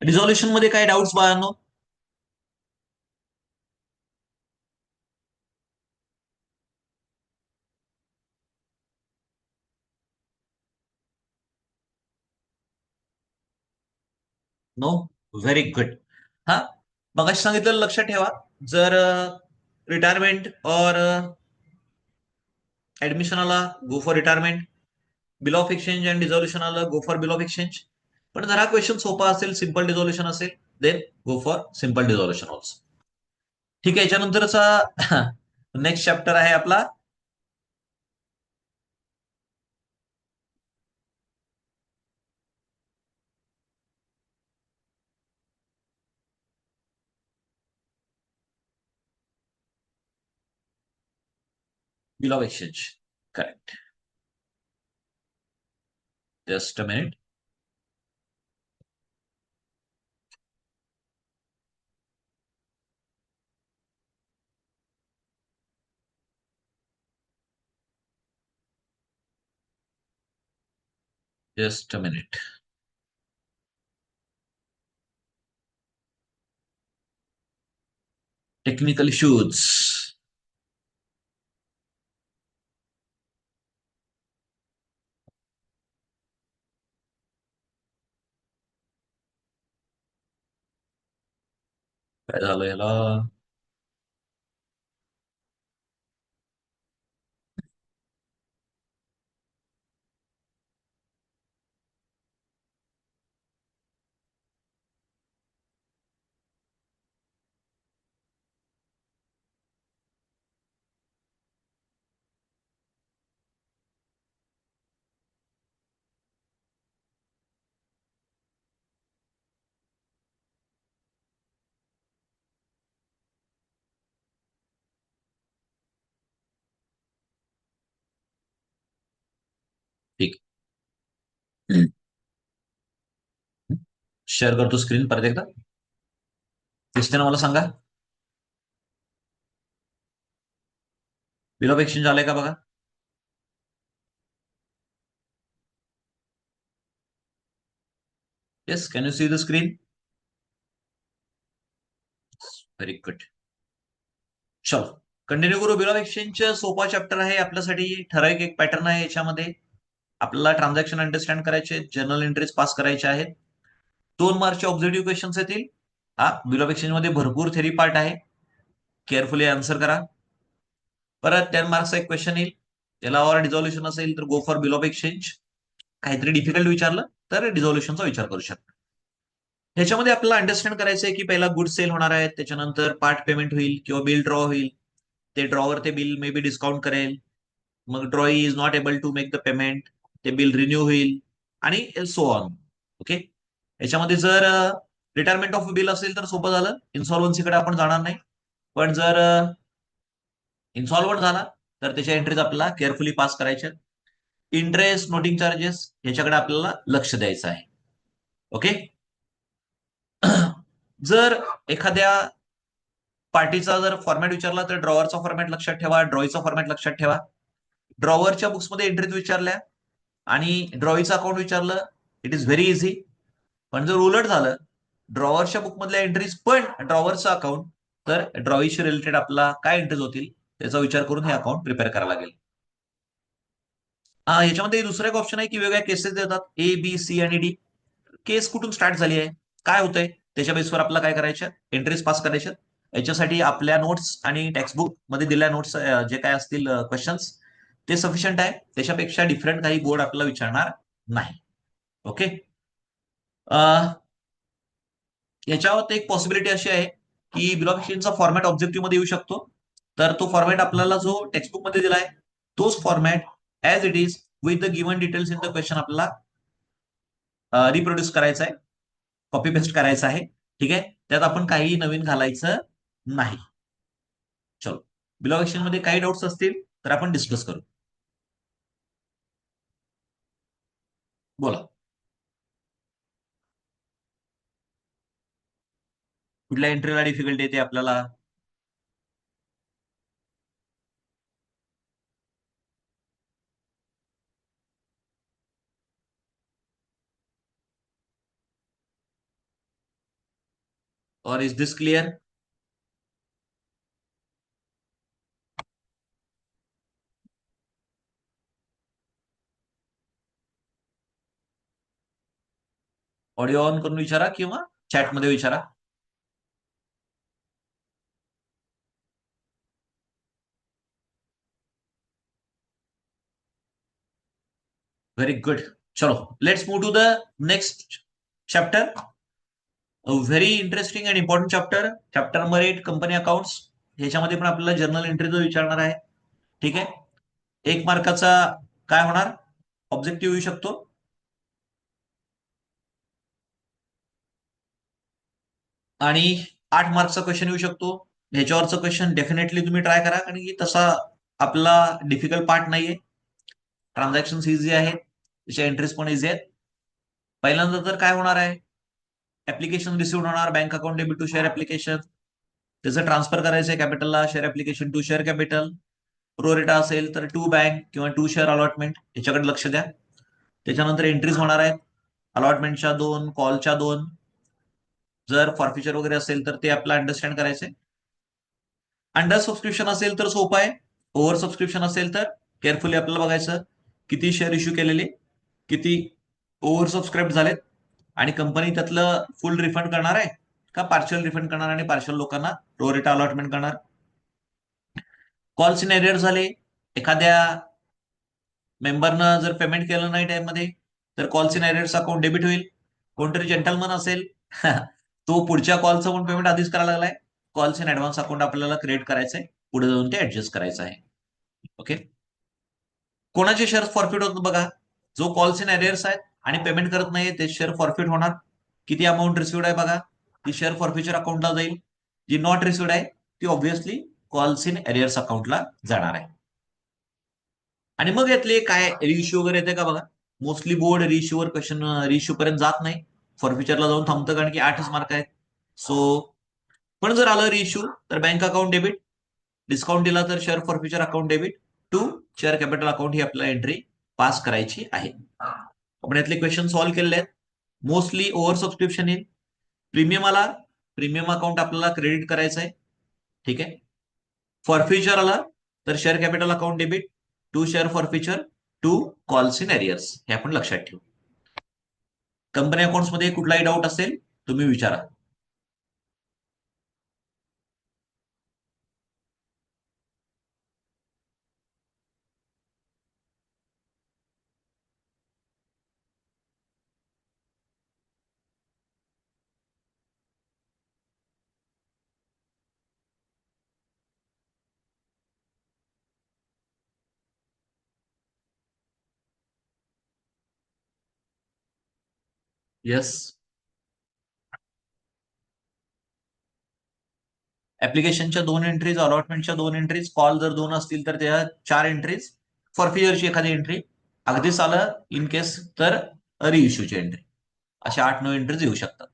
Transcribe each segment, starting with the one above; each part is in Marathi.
रिझॉल्युशन मध्ये काय डाऊट्स बाळांनो? नो. Very good. हा, मगाशी सांगितलेलं लक्षात ठेवा. जर रिटायरमेंट और ऍडमिशन आला, go for retirement. Bill of exchange and dissolution आलं, go for bill of exchange. पण जर हा क्वेश्चन सोपा असेल, सिम्पल डिझॉल्युशन असेल, then go for simple dissolution also. ठीक आहे, याच्यानंतरचा नेक्स्ट चॅप्टर आहे आपला bill of exchange. Correct. Just a minute. Just a minute. Technical issues. काय झालं याला? ठीक. शेअर करतो स्क्रीन परत एकदा. दिसते ना मला? सांगा. बिल ऑफ एक्सचेंज आलंय का बघा. Yes, can you see the screen? Very good. चलो, कंटिन्यू करू. बिल ऑफ एक्सचेंज सोपा चॅप्टर आहे आपल्यासाठी. ठराविक एक पॅटर्न आहे याच्यामध्ये. आपल्याला ट्रान्झॅक्शन अंडरस्टँड करायचे, जर्नल एंट्रीज पास करायचे आहेत. 2 मार्कचे ऑब्जेक्टिव्ह क्वेश्चन्स येतील. हा, बिल ऑफ एक्सचेंज मध्ये भरपूर थेरी पार्ट आहे. केअरफुली आन्सर करा. परत 10 मार्क्सचा एक क्वेश्चन येईल. त्याला और डिझॉल्युशन असेल तर गो फॉर बिल ऑफ एक्सचेंज. काहीतरी डिफिकल्ट विचारलं तर डिझॉल्युशनचा विचार करू शकता. ह्याच्यामध्ये आपल्याला अंडरस्टँड करायचं आहे की पहिला गुड सेल होणार आहे, त्याच्यानंतर पार्ट पेमेंट होईल किंवा बिल ड्रॉ होईल. ते ड्रॉवर ते बिल मे बी डिस्काउंट करेल. मग drawee is not able to make the payment. ते बिल रिन्यू होईल आणि सो ऑन. ओके. याच्यामध्ये जर रिटायरमेंट ऑफ बिल असेल तर सोपं झालं, इन्सॉल्वन्सीकडे आपण जाणार नाही. पण जर इन्सॉल्वंट झाला तर त्याच्या एंट्रीज आपल्याला केअरफुली पास करायच्या. इंटरेस्ट, नोटिंग चार्जेस ह्याच्याकडे आपल्याला लक्ष द्यायचं आहे. ओके. जर एखाद्या पार्टीचा जर फॉर्मॅट विचारला तर ड्रॉवरचा फॉर्मॅट लक्षात ठेवा, ड्रॉईचा फॉर्मॅट लक्षात ठेवा. ड्रॉवरच्या बुक्समध्ये एंट्रीज विचारल्या आणि ड्रॉईचं अकाउंट विचारलं, इट इज व्हेरी इझी. पण जर उलट झालं, ड्रॉवरच्या बुकमधल्या एंट्रीज पण ड्रॉवरचं अकाउंट, तर ड्रॉईशी रिलेटेड आपला काय एंट्रीज होतील त्याचा विचार करून हे अकाउंट प्रिपेअर करावं लागेल. याच्यामध्ये दुसरा एक ऑप्शन आहे की वेगवेगळ्या केसेस देतात, ए बी सी आणि डी. केस कुठून स्टार्ट झाली आहे, काय होतंय, त्याच्या बेसवर आपल्याला काय करायच्या, एंट्रीज पास करायच्या. याच्यासाठी आपल्या नोट्स आणि टेक्स्टबुक मध्ये दिलेल्या नोट्स जे काय असतील क्वेश्चन्स, ते सफिशियंट आहे. त्याच्यापेक्षा डिफरंट काही बोर्ड आपल्याला विचारणार नाही. ओके. याच्यावर एक पॉसिबिलिटी अशी आहे की बिल ऑफ एक्सचेंजचा फॉर्मॅट ऑब्जेक्टिव्ह मध्ये येऊ शकतो. तर तो फॉर्मॅट आपल्याला जो टेक्स्टबुक मध्ये दिलाय तोच format as it is with the given details in the question आपल्याला रिप्रोड्यूस करायचा आहे, कॉपी पेस्ट करायचा आहे. ठीक आहे, त्यात आपण काही नवीन घालायचं नाही. चलो, बिल ऑफ एक्सचेंज मध्ये काही डाऊट्स असतील तर आपण डिस्कस करू. बोला. कुठल्या एंट्रीला डिफिकल्टी येते आपल्याला? Or is this clear? Audio on करून विचारा किंवा चॅटमध्ये विचारा. Very good. चलो let's move to the next chapter. Very interesting and important chapter. Chapter number 8 company accounts. ह्याच्यामध्ये पण आपल्याला जर्नल एंट्रीचं विचारणार आहे. ठीक आहे. 1 मार्काचा काय होणार ऑब्जेक्टिव्ह येऊ शकतो. आणि 8 मार्क्सचा क्वेश्चन येऊ शकतो. ह्याच्यावरचा क्वेश्चन डेफिनेटली तुम्ही ट्राय करा, कारण की तसा आपला डिफिकल्ट पार्ट नाहीये. ट्रान्झॅक्शन इझी आहेत, त्याच्या एंट्रीज पण इझी आहेत. पहिल्यांदा तर काय होणार आहे, ऍप्लिकेशन रिसिव्ह होणार, bank account debit to share application. त्याचं ट्रान्सफर करायचं आहे कॅपिटलला, share application to share capital. Pro rata असेल तर टू बँक किंवा टू शेअर अलॉटमेंट, याच्याकडे लक्ष द्या. त्याच्यानंतर एंट्रीज होणार आहेत, अलॉटमेंटच्या 2, कॉलच्या 2. जर फॉरफिचर वगैरे असेल तर ते आपल्याला अंडरस्टँड करायचंय. अंडर सबस्क्रिप्शन असेल तर सोपं आहे. ओव्हर सबस्क्रिप्शन असेल तर केअरफुली आपल्याला बघायचं किती शेअर इश्यू केलेले, किती ओव्हर सबस्क्राईब झालेत, आणि कंपनी त्यातलं फुल रिफंड करणार आहे का पार्शियल रिफंड करणार आणि पार्शियल लोकांना प्रो रेटा अलॉटमेंट करणार. कॉल्स इन एरियर झाले, एखाद्या मेंबरनं जर पेमेंट केलं नाही टाइममध्ये तर calls in arrears account debit होईल. कोणतरी जेंटलमन असेल तो पुढच्या कॉलचं पण पेमेंट आधीच करायला लागलाय, कॉल्स इन ऍडव्हान्स अकाउंट आपल्याला क्रिएट करायचंय, पुढे जाऊन ते ऍडजस्ट करायचं आहे. ओके. कोणाचे शेअर फॉरफिट होतात बघा, जो कॉल्स इन एरियर्स आहेत आणि पेमेंट करत नाहीये ते शेअर फॉरफिट होणार. किती अमाऊंट रिसिव्ड आहे बघा, ती शेअर फॉरफिचर अकाउंटला जाईल. जी नॉट रिसिव्ड आहे ती ऑब्व्हियसली कॉल्स इन एरियर्स अकाउंटला जाणार आहे. आणि मग यातले काय रिइश्यू वगैरे येते का बघा. मोस्टली बोर्ड रिइश्यूवर क्वेश्चन रिइश्यू पर्यंत जात नाही, फॉरफिचरला जाऊन थांबतं, कारण की 8च मार्क आहेत. सो पण जर आलं रिइश्यू तर बँक अकाउंट डेबिट, डिस्काउंट दिला तर share forfeiture account debit to share capital account ही आपल्याला एंट्री पास करायची आहे. आपण यातले क्वेश्चन सॉल्व्ह केलेले आहेत. मोस्टली ओव्हर सबस्क्रिप्शन येईल, प्रीमियम आला, प्रीमियम अकाउंट आपल्याला क्रेडिट करायचं आहे. ठीक आहे. फॉरफिचर आला तर share capital account debit to share forfeiture to calls in arrears, हे आपण लक्षात ठेवू. कंपनी अकाउंट्स मध्ये कुठलाही डाऊट असेल तुम्ही विचारा. येस. ऍप्लिकेशनच्या 2 एंट्रीज, अलॉटमेंटच्या 2 एंट्रीज, कॉल जर 2 असतील तर त्या 4 एंट्रीज, फॉरफिचरची एखादी एंट्री, अगदीच आलं इन केस तर रिइश्यूची एंट्री, अशा 8-9 एंट्रीज येऊ शकतात.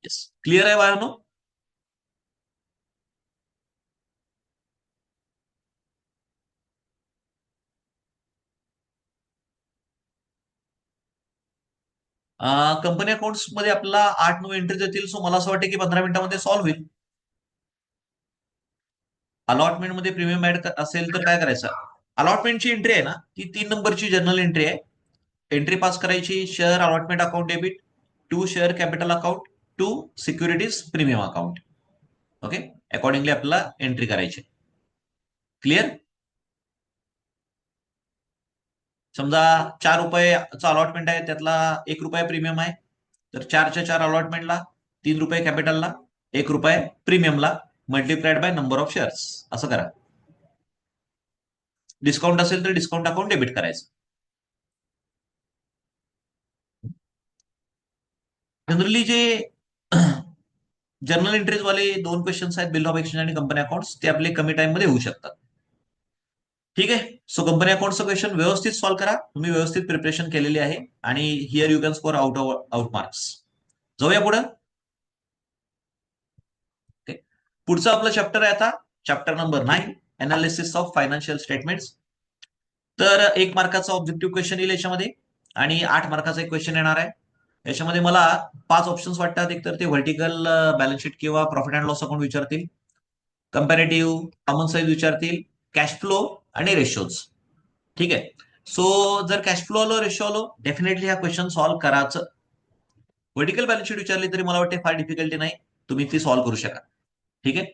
येस. क्लिअर आहे बाळांनो? कंपनी अकाउंट्स मध्ये आपल्याला 8-9 एंट्रीज येतील. सो मला असं वाटतं की 15 मिनिटांमध्ये सॉल्व्ह होईल. अलॉटमेंट मध्ये प्रीमियम ऍड असेल तर काय करायचं, अलॉटमेंटची एंट्री आहे ना ती 3 नंबरची जनरल एंट्री आहे. एंट्री पास करायची, share allotment account debit to share capital account to securities premium account. Okay. Accordingly आपल्याला एंट्री करायची. क्लिअर. समजा ₹4 अलॉटमेंट आहे, त्यातला ₹1 प्रीमियम आहे, तर 4च्या 4 अलॉटमेंटला, ₹3 कॅपिटलला, ₹1 प्रीमियमला, multiplied by number of shares, असं करा. डिस्काउंट असेल तर डिस्काउंट अकाउंट डेबिट करायचं. जनरली जे जर्नल एंट्रीज वाले 2 क्वेश्चन्स आहेत, बिल ऑफ एक्सचेंज आणि कंपनी अकाउंट्स, ते आपले कमी टाइम मध्ये होऊ शकतात. ठीक आहे. सो कंपनी अकाउंटचं क्वेश्चन व्यवस्थित सॉल्व्ह करा. तुम्ही व्यवस्थित प्रिपरेशन केलेली आहे आणि here you can score out marks. जाऊया पुढे. पुढचं आपलं चॅप्टर आहे आता chapter number 9, analysis of financial statements. तर 1 मार्काचा ऑब्जेक्टिव्ह क्वेश्चन येईल याच्यामध्ये. आणि 8 मार्काचा एक क्वेश्चन येणार आहे. याच्यामध्ये मला 5 ऑप्शन्स वाटतात. एक तर ते व्हर्टिकल बॅलन्स शीट किंवा प्रॉफिट अँड लॉस अकाउंट विचारतील, कंपॅरेटिव्ह, कॉमन साईज विचारतील, कॅश फ्लो आणि रेशोज. ठीक आहे. सो जर कॅश फ्लो आलो, रेशो आलो, डेफिनेटली हा क्वेश्चन सॉल्व्ह करायचं. व्हर्टिकल बॅलन्स शीट विचारली तरी मला वाटते फार डिफिकल्टी नाही, तुम्ही ती सॉल्व्ह करू शका. ठीक आहे.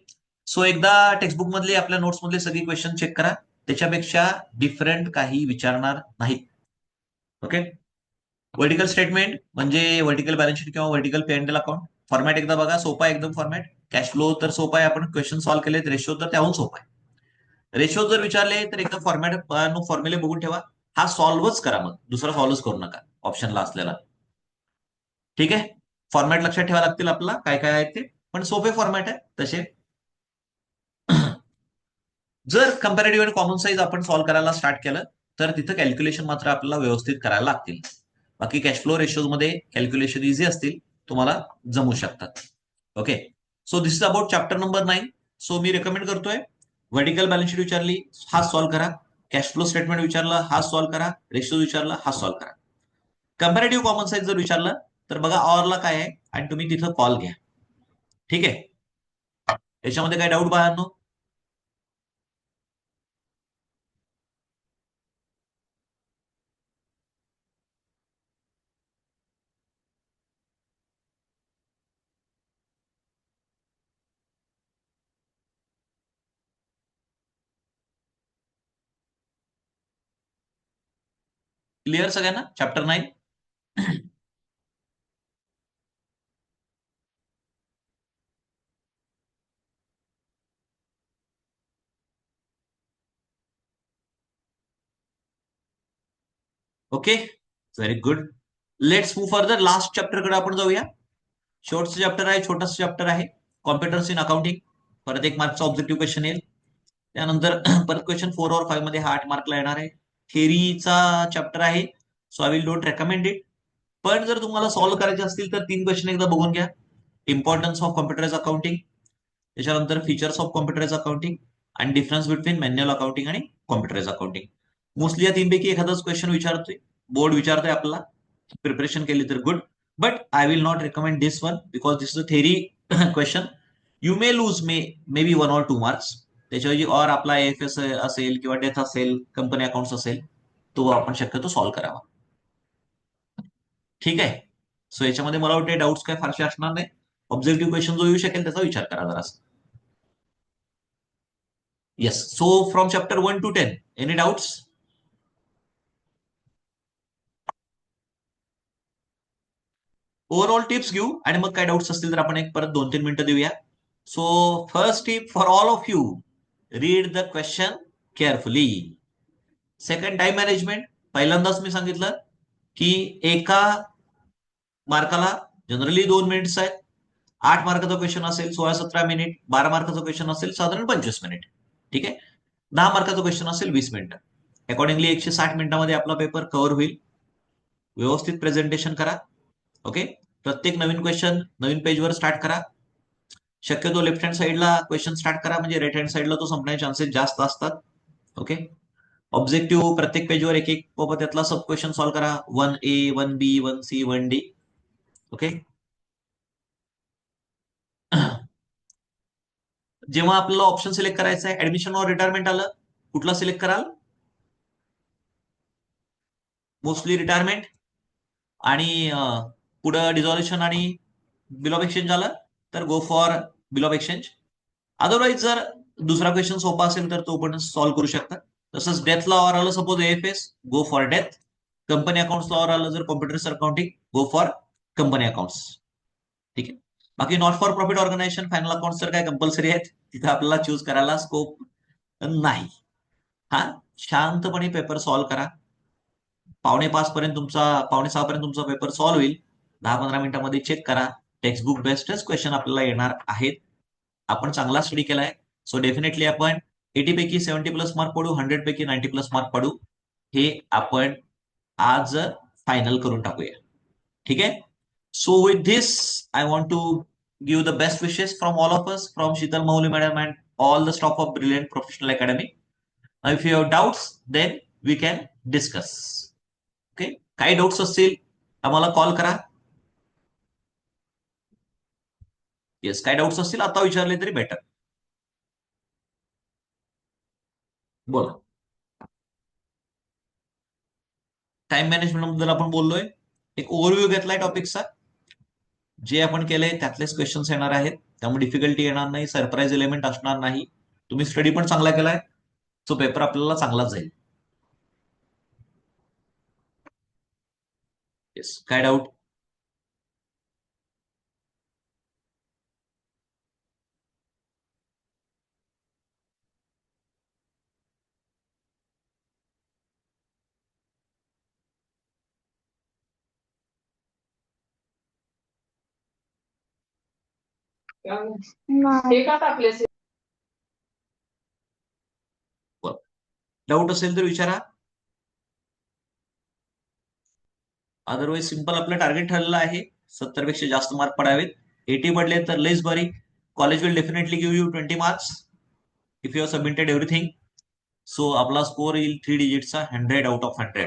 सो एकदा टेक्स्टबुक मधले आपल्या नोट्स मधले सगळी क्वेश्चन चेक करा, त्याच्यापेक्षा डिफरंट काही विचारणार नाहीत. ओके. व्हर्टिकल स्टेटमेंट म्हणजे व्हर्टिकल बॅलन्स शीट किंवा व्हर्टिकल P&L अकाउंट. फॉर्मॅट एकदा बघा, सोपा आहे एकदम फॉर्मॅट. कॅश फ्लो तर सोपा आहे, आपण क्वेश्चन सॉल्व्ह केलेत. रेशो तर त्याहून सोपा आहे. रेशो जर विचारले तर एकदा फॉर्मॅट फॉर्म्युले बघून ठेवा. हा सॉल्व्हच करा, मग दुसरा सॉल्व्हच करू नका ऑप्शनला असलेला. ठीक आहे. फॉर्मॅट लक्षात ठेवा लागतील आपल्याला, काय काय आहेत ते, पण सोपे फॉर्मॅट आहे तसे. जर कंपॅरेटिव्ह आणि कॉमन साईज आपण सॉल्व्ह करायला स्टार्ट केलं तर तिथं कॅल्क्युलेशन मात्र आपल्याला व्यवस्थित करायला लागतील. बाकी कॅश फ्लो रेशोज मध्ये कॅल्क्युलेशन इझी असतील, तुम्हाला जमू शकतात. Okay. So this is about chapter number 9. So me recommend करतोय, व्हर्टिकल बॅलन्स शीट विचारली, हा सॉल्व्ह करा. कॅश फ्लो स्टेटमेंट विचारलं, हा सॉल्व्ह करा. रेशो विचारलं, हा सॉल्व्ह करा. कंपॅरेटिव्ह कॉमन साईज जर विचारलं तर बघा ऑरला काय आहे आणि तुम्ही तिथं कॉल घ्या. ठीक आहे. याच्यामध्ये काय डाऊट बाळांनो? क्लिअर सगळ्यांना chapter 9? Okay, very good. Let's move further. Last चॅप्टरकडे आपण जाऊया. शेवटचं चॅप्टर आहे, छोटंसं चॅप्टर आहे, कॉम्प्युटर्स इन अकाउंटिंग. परत 1 मार्कचा ऑब्जेक्टिव्ह क्वेश्चन येईल. त्यानंतर परत क्वेश्चन 4 और 5 मध्ये हा 8 मार्कला येणार आहे. थेअरीचा चॅप्टर आहे, so I will don't recommend it. पण जर तुम्हाला सॉल्व्ह करायचे असतील तर 3 क्वेश्चन एकदा बघून घ्या. इम्पॉर्टन्स ऑफ कॉम्प्युटराइज अकाउंटिंग, त्याच्यानंतर फीचर्स ऑफ कॉम्प्युटराइज अकाउंटिंग आणि डिफरन्स बिटवीन मॅन्युअल अकाउंटिंग आणि कॉम्प्युटराइज अकाउंटिंग. मोस्टली या 3 पैकी एखादाच क्वेश्चन विचारतोय, बोर्ड विचारतोय आपल्याला. प्रिपरेशन केली तर good, but I will not recommend this one because this is a theory question. You may lose may be 1 or 2 marks. त्याच्याऐवजी और आपला AFS असेल किंवा डेथ असेल, कंपनी अकाउंट्स असेल, तो आपण शक्यतो सॉल्व्ह करावा. ठीक आहे. सो याच्यामध्ये मला वाटते डाऊट्स काय फारसे असणार नाही. ऑब्जेक्टिव्ह क्वेश्चन जो येऊ शकेल त्याचा विचार करा जरा. Yes. So from chapter 1 to 10 any doubts? Overall tips घेऊ आणि मग काय डाऊट्स असतील तर आपण एक परत 2-3 मिनिटं देऊया. So first tip for all of you, read the question carefully. Second, time management. पहिल्यांदाच मी सांगितलं की एका मार्काला जनरली 2 मिनिट्स आहेत. 8 मार्काचा क्वेश्चन असेल 16-17 मिनिट, 12 मार्काचा क्वेश्चन असेल साधारण 25 मिनिट. ठीक आहे. 10 मार्काचा क्वेश्चन असेल 20 मिनिटं. अकॉर्डिंगली 160 मिनिटांमध्ये आपला पेपर कव्हर होईल. व्यवस्थित प्रेझेंटेशन करा. ओके. प्रत्येक नवीन क्वेश्चन नवीन पेजवर स्टार्ट करा. शक्यतो लेफ्ट हँड साईडला क्वेश्चन स्टार्ट करा, म्हणजे राईट हँड साईडला तो संपण्याचे चान्सेस जास्त असतात. ओके. ऑब्जेक्टिव्ह प्रत्येक पेजवर एक एक त्यातला सब क्वेश्चन सॉल्व्ह करा. 1A, 1B, 1C, 1D. Okay. जेव्हा आपल्याला ऑप्शन सिलेक्ट करायचं आहे, ऍडमिशन और रिटायरमेंट आलं, कुठला सिलेक्ट कराल? Mostly retirement. आणि पुढं डिझॉल्युशन आणि बिल ऑफ एक्सचेंज आलं तर गो for bill of exchange. Otherwise जर दुसरा क्वेश्चन सोपा असेल तर तो पण सॉल्व्ह करू शकता. तसंच डेथ लॉवर आलं suppose AFS, go for death. Company accounts lower आलं जर computer accounting, go for company accounts. ठीक आहे. बाकी not for profit organisation, final accounts तर काय कंपल्सरी आहेत, तिथे आपल्याला चूज करायला स्कोप नाही. हा, शांतपणे पेपर सॉल्व्ह करा. 5:45 पर्यंत तुमचा पेपर सॉल्व्ह होईल. 10-15 मिनिटांमध्ये चेक करा. टेक्स्टबुक बेस्टच क्वेश्चन आपल्याला येणार आहेत. आपण चांगला स्टडी केलाय, सो डेफिनेटली आपण 80 पैकी 70 प्लस मार्क पडू, 100 पैकी 90 प्लस मार्क पडू, हे आपण आज फायनल करून टाकूया. ठीक आहे. So with this I want to give the best wishes from all of us, from Sheetal Mahuli madam and all the staff of brilliant professional academy. If you have doubts then we can discuss. Okay. काही डाऊट्स असतील आम्हाला कॉल करा. येस, काही डाऊट्स असतील आता विचारले तरी बेटर. बोला. टाइम मॅनेजमेंट बद्दल आपण बोललोय. एक ओव्हरव्ह्यू घेतलाय टॉपिकचा. जे आपण केलंय त्यातलेच क्वेश्चन्स येणार आहेत, त्यामुळे डिफिकल्टी येणार नाही, सरप्राईज एलिमेंट असणार नाही. तुम्ही स्टडी पण चांगला केलाय, सो पेपर आपल्याला चांगलाच जाईल. येस, काय डाऊट? हे का टाकले? डाऊट असेल तर विचारा. अदरवाईज सिंपल आपलं टार्गेट ठरलेलं आहे, 70 पेक्षा जास्त मार्क पडावेत. 80 पडले तर लेस बरी. College will definitely give you 20 marks if you have submitted everything. So आपला स्कोर येईल 3 डिजिटचा, 100 आउट ऑफ 100.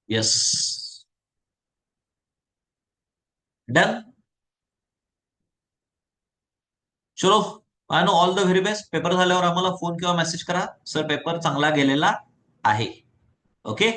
Yes, done. चलो, I know all the very best. Paper झाल्यावर आम्हाला फोन किंवा मेसेज करा, सर पेपर चांगला गेलेला आहे. ओके.